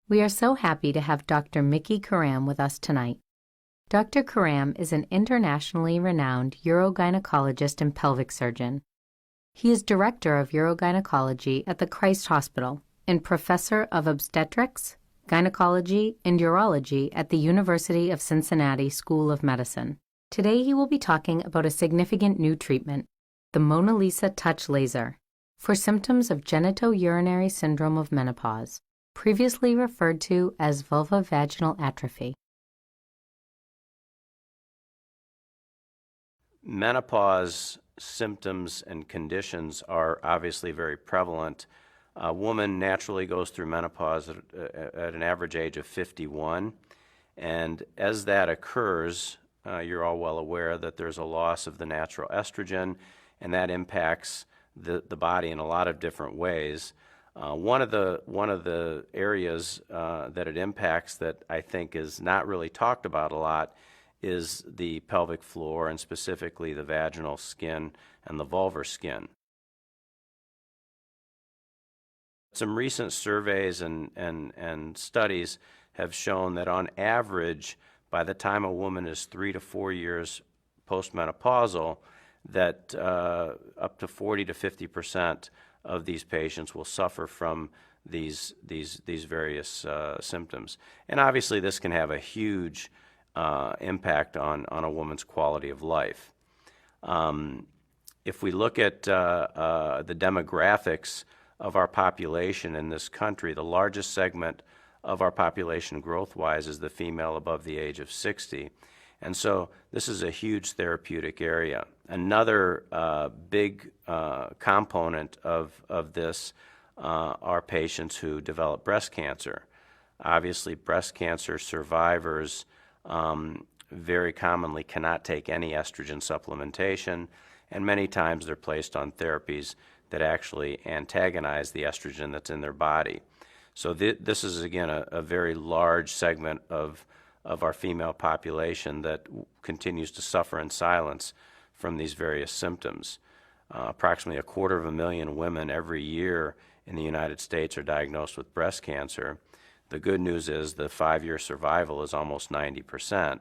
We are so happy to have Dr. Mickey Karam with us tonight. Dr. Karam is an internationally renowned urogynecologist and pelvic surgeon. He is Director of Urogynecology at the Christ Hospital and Professor of Obstetrics, Gynecology, and Urology at the University of Cincinnati School of Medicine. Today he will be talking about a significant new treatment, the Mona-Lisa Touch Laser, for symptoms of genitourinary syndrome of menopause, previously referred to as vulvovaginal atrophy. Menopause symptoms and conditions are obviously very prevalent. A woman naturally goes through menopause at an average age of 51, and as that occurs, you're all well aware that there's a loss of the natural estrogen, and that impacts the body in a lot of different ways. One of the areas that it impacts that I think is not really talked about a lot is the pelvic floor, and specifically the vaginal skin and the vulvar skin. Some recent surveys and studies have shown that on average, by the time a woman is 3 to 4 years postmenopausal, that up to 40 to 50% of these patients will suffer from these various symptoms. And obviously this can have a huge impact on a woman's quality of life. If we look at the demographics of our population in this country, the largest segment of our population growth-wise is the female above the age of 60. And so this is a huge therapeutic area. Another big component of this are patients who develop breast cancer. Obviously, breast cancer survivors very commonly cannot take any estrogen supplementation, and many times they're placed on therapies that actually antagonize the estrogen that's in their body. So this is, again, a very large segment of our female population that continues to suffer in silence from these various symptoms. Approximately 250,000 women every year in the United States are diagnosed with breast cancer. The good news is the 5-year survival is almost 90%.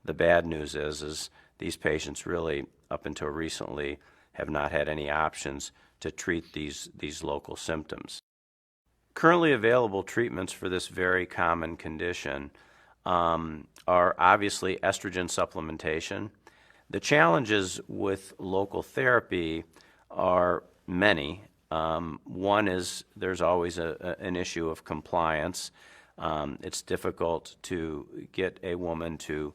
The bad news is these patients really, up until recently, have not had any options to treat these local symptoms. Currently available treatments for this very common condition are obviously estrogen supplementation. The challenges with local therapy are many. One is there's always an issue of compliance. It's difficult to get a woman to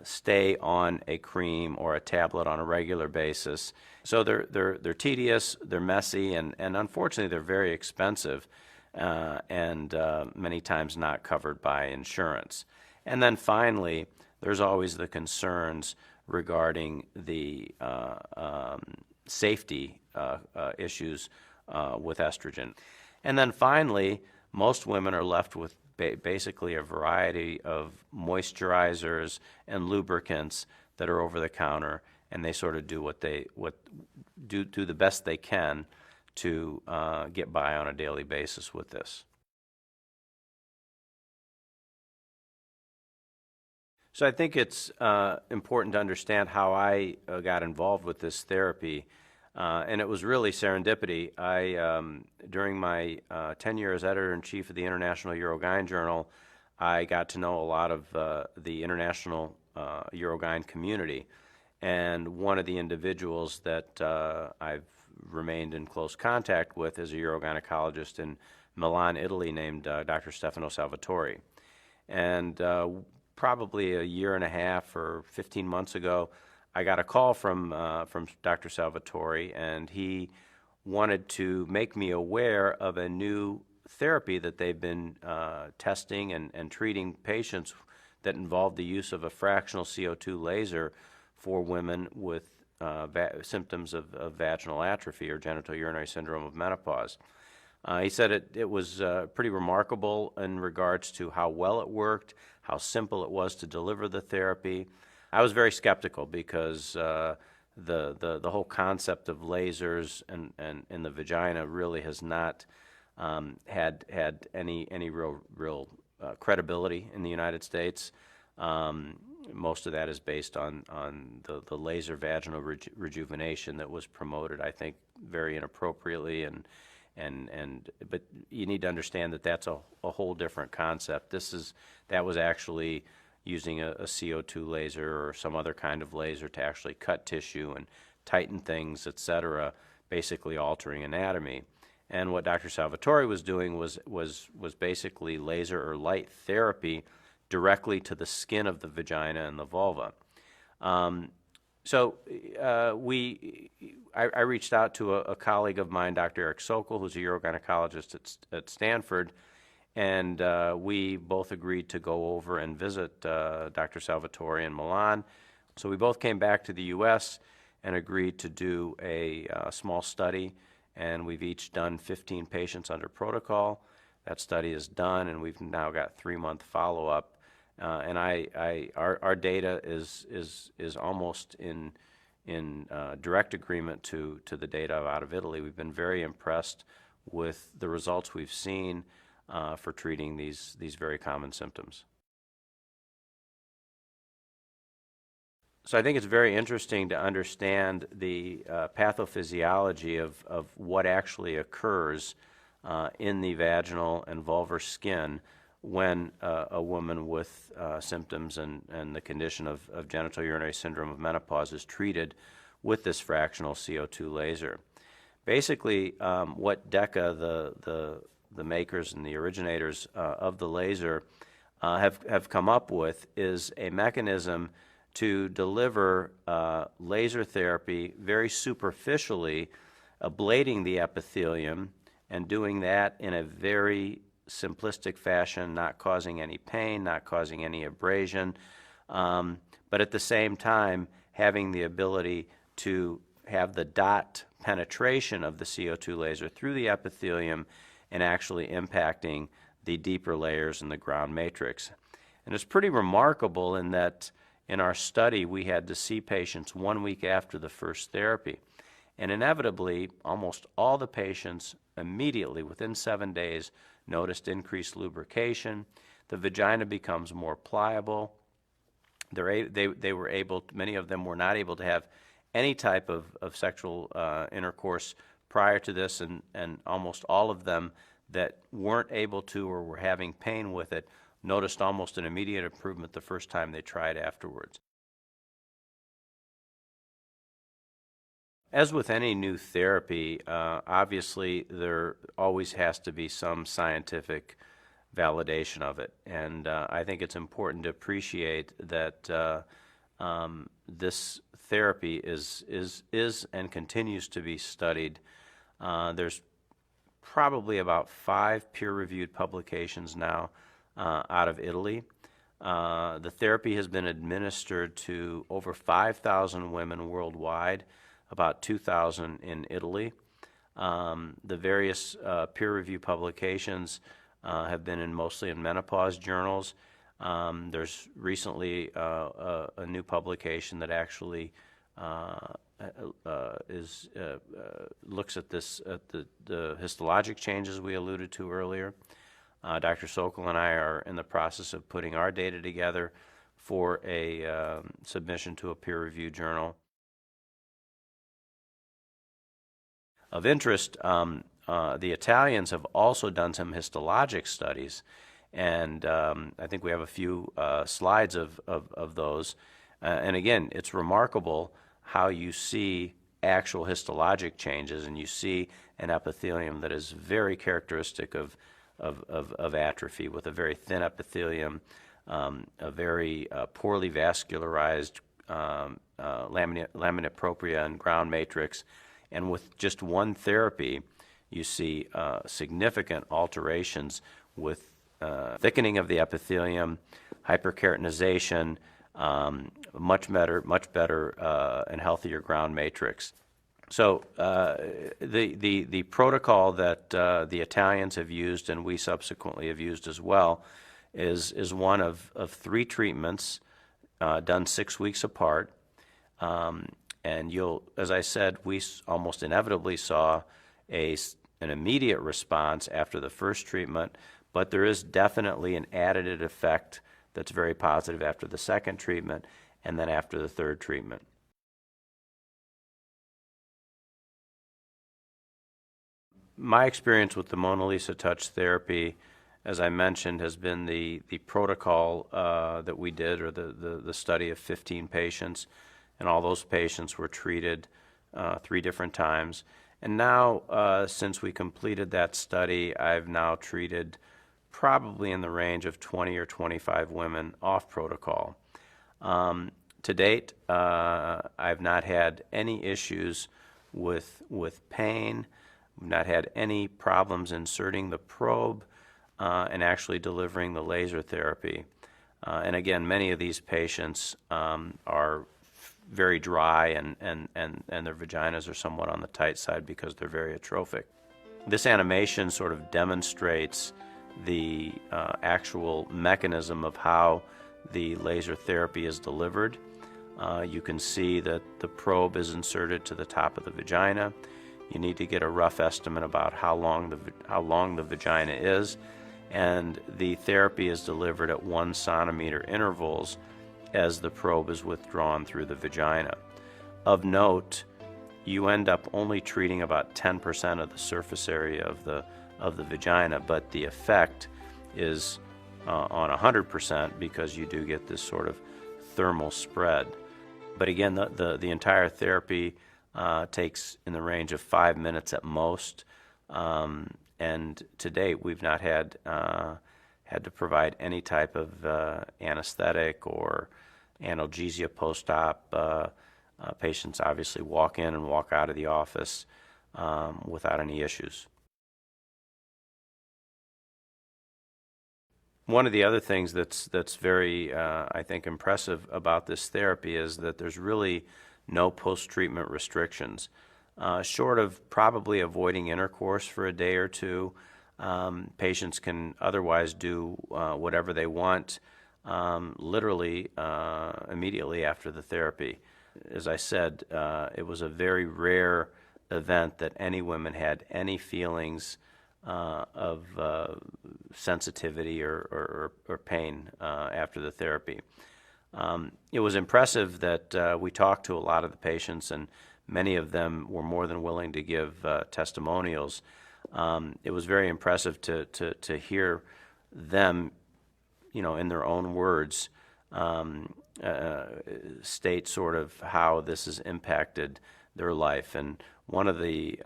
stay on a cream or a tablet on a regular basis. So they're tedious, they're messy, and unfortunately they're very expensive and many times not covered by insurance. And then finally, there's always the concerns regarding the safety issues with estrogen. And then finally, most women are left with basically a variety of moisturizers and lubricants that are over the counter, and they sort of do do the best they can to get by on a daily basis with this. So I think it's important to understand how I got involved with this therapy, and it was really serendipity. During my tenure as editor-in-chief of the International Urogyne Journal, I got to know a lot of the international Urogyne community, and one of the individuals that I've remained in close contact with is a urogynecologist in Milan, Italy, named Dr. Stefano Salvatore. And probably a year and a half or 15 months ago, I got a call from Dr. Salvatore, and he wanted to make me aware of a new therapy that they've been testing and treating patients that involved the use of a fractional CO2 laser for women with symptoms of vaginal atrophy or genitourinary syndrome of menopause. He said it was pretty remarkable in regards to how well it worked, how simple it was to deliver the therapy. I was very skeptical because the whole concept of lasers and in the vagina really has not had any real credibility in the United States. Most of that is based on the laser vaginal rejuvenation that was promoted, I think, very inappropriately, but you need to understand that that's a whole different concept. That was actually using a CO2 laser or some other kind of laser to actually cut tissue and tighten things, etc., basically altering anatomy. And what Dr. Salvatore was doing was basically laser or light therapy directly to the skin of the vagina and the vulva. I reached out to a colleague of mine, Dr. Eric Sokol, who's a urogynecologist at Stanford, and we both agreed to go over and visit Dr. Salvatore in Milan. So we both came back to the U.S. and agreed to do a small study, and we've each done 15 patients under protocol. That study is done, and we've now got 3-month follow-up. And our data is almost in direct agreement to the data out of Italy. We've been very impressed with the results we've seen for treating these very common symptoms. So I think it's very interesting to understand the pathophysiology of what actually occurs in the vaginal and vulvar skin when a woman with symptoms and the condition of genital urinary syndrome of menopause is treated with this fractional CO2 laser. Basically, what DECA, the makers and the originators of the laser, have come up with is a mechanism to deliver laser therapy very superficially, ablating the epithelium and doing that in a very simplistic fashion, not causing any pain, not causing any abrasion, but at the same time having the ability to have the dot penetration of the CO2 laser through the epithelium and actually impacting the deeper layers in the ground matrix. And it's pretty remarkable in that in our study we had to see patients 1 week after the first therapy. And inevitably, almost all the patients immediately, within 7 days, noticed increased lubrication. The vagina becomes more pliable. They were able, many of them were not able to have any type of sexual intercourse prior to this, and almost all of them that weren't able to or were having pain with it noticed almost an immediate improvement the first time they tried afterwards. As with any new therapy, obviously there always has to be some scientific validation of it, and I think it's important to appreciate that this therapy is and continues to be studied. There's probably about 5 peer-reviewed publications now out of Italy. The therapy has been administered to over 5,000 women worldwide, about 2,000 in Italy. The various peer-reviewed publications have been mostly in menopause journals. There's recently a new publication that actually looks at the histologic changes we alluded to earlier. Dr. Sokol and I are in the process of putting our data together for a submission to a peer-reviewed journal. Of interest, the Italians have also done some histologic studies, and I think we have a few slides of those. And again, it's remarkable how you see actual histologic changes, and you see an epithelium that is very characteristic of atrophy, with a very thin epithelium, a very poorly vascularized lamina propria and ground matrix, and with just one therapy, you see significant alterations with thickening of the epithelium, hyperkeratinization, much better and healthier ground matrix. So the protocol that the Italians have used, and we subsequently have used as well, is one of 3 treatments done 6 weeks apart. And as I said, we almost inevitably saw an an immediate response after the first treatment, but there is definitely an additive effect that's very positive after the second treatment and then after the third treatment. My experience with the Mona-Lisa touch therapy, as I mentioned, has been the protocol that we did, or the study of 15 patients, and all those patients were treated 3 different times. And now, since we completed that study, I've now treated probably in the range of 20 or 25 women off protocol. To date, I've not had any issues with pain. We've not had any problems inserting the probe and actually delivering the laser therapy. And again, many of these patients are very dry and their vaginas are somewhat on the tight side because they're very atrophic. This animation sort of demonstrates the actual mechanism of how the laser therapy is delivered. You can see that the probe is inserted to the top of the vagina. You need to get a rough estimate about how long the vagina is, and the therapy is delivered at 1 centimeter intervals as the probe is withdrawn through the vagina. Of note, you end up only treating about 10% of the surface area of the vagina, but the effect is on 100% because you do get this sort of thermal spread. But again, the entire therapy takes in the range of 5 minutes at most, and to date we've not had to provide any type of anesthetic or analgesia post-op. Patients obviously walk in and walk out of the office without any issues. One of the other things that's very, I think, impressive about this therapy is that there's really no post-treatment restrictions. Short of probably avoiding intercourse for a day or two, patients can otherwise do whatever they want literally immediately after the therapy. As I said, it was a very rare event that any women had any feelings of sensitivity or pain after the therapy. It was impressive that we talked to a lot of the patients, and many of them were more than willing to give testimonials. It was very impressive to hear them, in their own words, state sort of how this has impacted their life. And one of the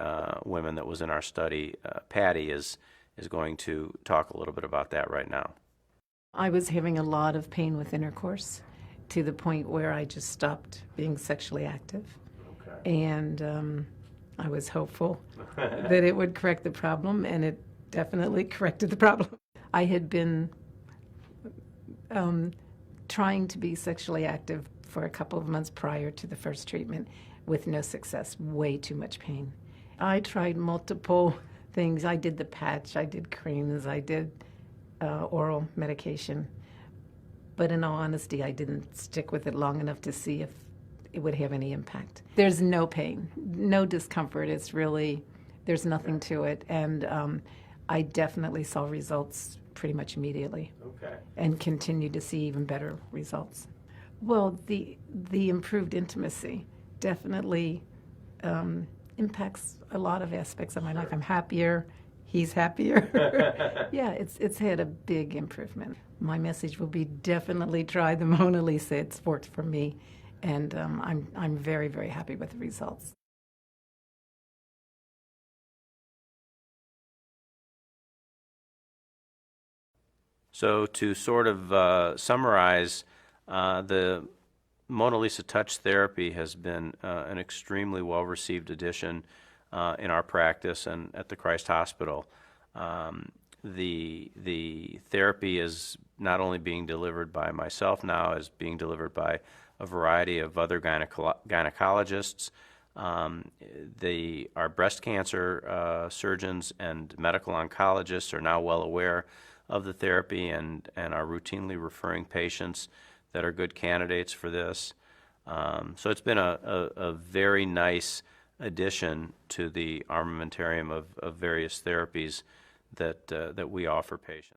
women that was in our study, Patty, is going to talk a little bit about that right now. I was having a lot of pain with intercourse to the point where I just stopped being sexually active. Okay. And I was hopeful that it would correct the problem, and it definitely corrected the problem. I had been trying to be sexually active for a couple of months prior to the first treatment with no success, way too much pain. I tried multiple things. I did the patch, I did creams, I did oral medication. But in all honesty, I didn't stick with it long enough to see if it would have any impact. There's no pain, no discomfort. It's really, there's nothing to it. And I definitely saw results pretty much immediately. Okay. And continue to see even better results. Well, the improved intimacy definitely impacts a lot of aspects of my life. I'm happier. He's happier. Yeah, it's had a big improvement. My message will be definitely try the Mona-Lisa. It's worked for me, and I'm very, very happy with the results. So to sort of summarize, the Mona-Lisa touch therapy has been an extremely well-received addition in our practice and at the Christ Hospital. The therapy is not only being delivered by myself now, is being delivered by a variety of other gynecologists. Our breast cancer surgeons and medical oncologists are now well aware of the therapy and are routinely referring patients that are good candidates for this. So it's been a very nice addition to the armamentarium of various therapies that we offer patients.